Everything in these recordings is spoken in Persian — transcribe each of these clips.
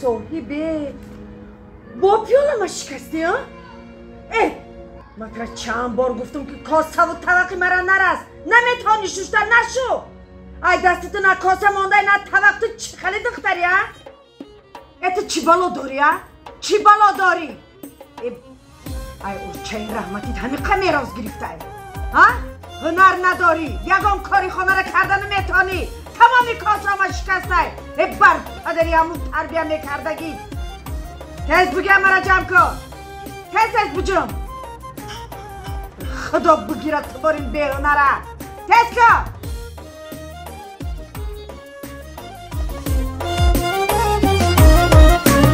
صاحبه با پیاله ما شکستی ها؟ من ترا چند بار گفتم که کاسه و طبقی مرا نرس نمیتونی شوشتر نشو ای دستت نه کاسه مانده نه طبق تو چی خیلی دختری ها؟ تو چی بالا داری ها؟ چی بالا داری؟ ای ارچه رحمتیت همین قمی راز گرفته ها؟ هنر نداری یگان کاری خانه را کرده نمیتونی تمامی کاسه ما شکسته ای بر پدری همون تربیه میکردگی تیز بگیم مرا جمع کن تیز بجم خدا بگیرد تو بارین به هنره تیز کن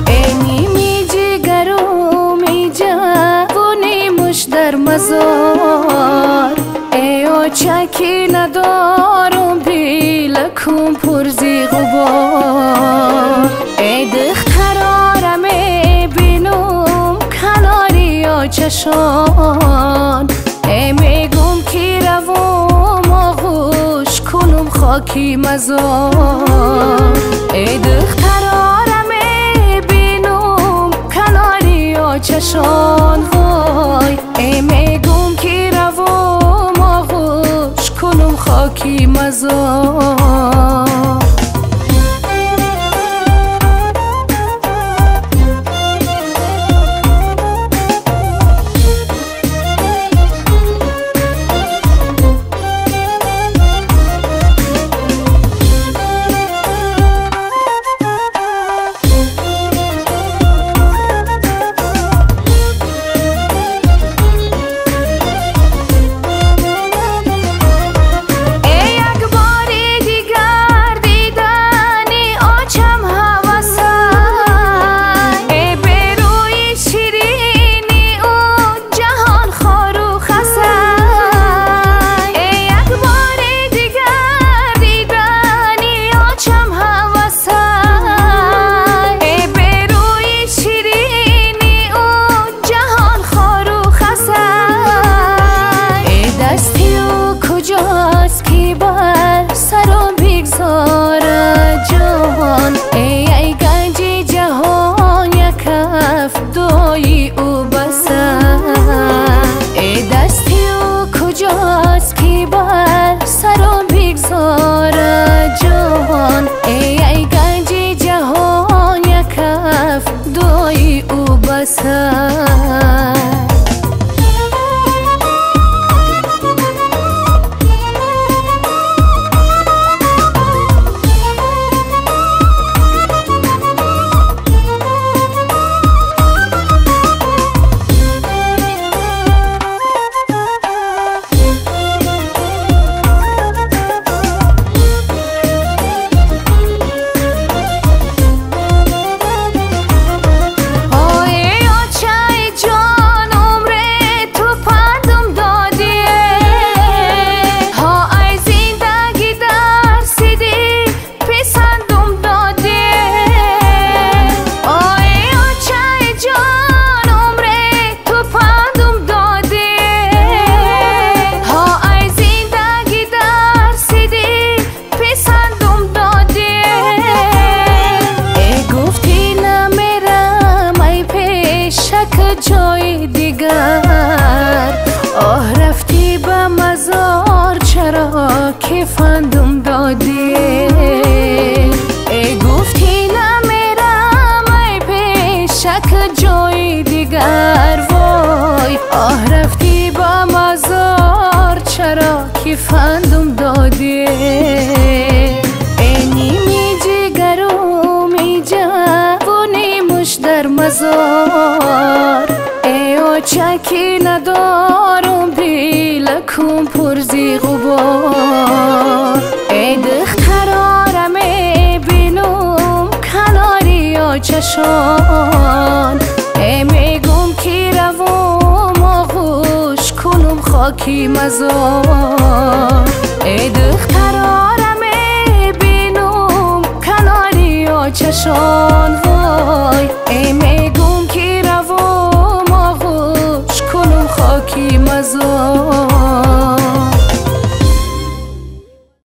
ای نیمی جگرو می جوانی مش در مزار ای او چکی ندارم بیلکم پرزی غبار ای دخترارم بینم کناری و چشان ای میگم کی روم آغوش کنم خاکی مزار ای دخترارم بینم کناری و چشان وای ای میگم کی روم آغوش کنم خاکی مزار فندم دادی ای گفتی نمیرم ای پیشک جای دیگر وای آه رفتی با مزار چرا که فندم دادی ای نیمی جگرو می جوانی مش در مزار ای او چکی ندارم بیلکم پرزی غبار ای دخترارم بینم کناری و چشان ای میگم کی روم آغوش کنم خاکی مزار ای دخترارم بینم کناری و چشان وای ای میگم کی روم آغوش کنم خاکی مزار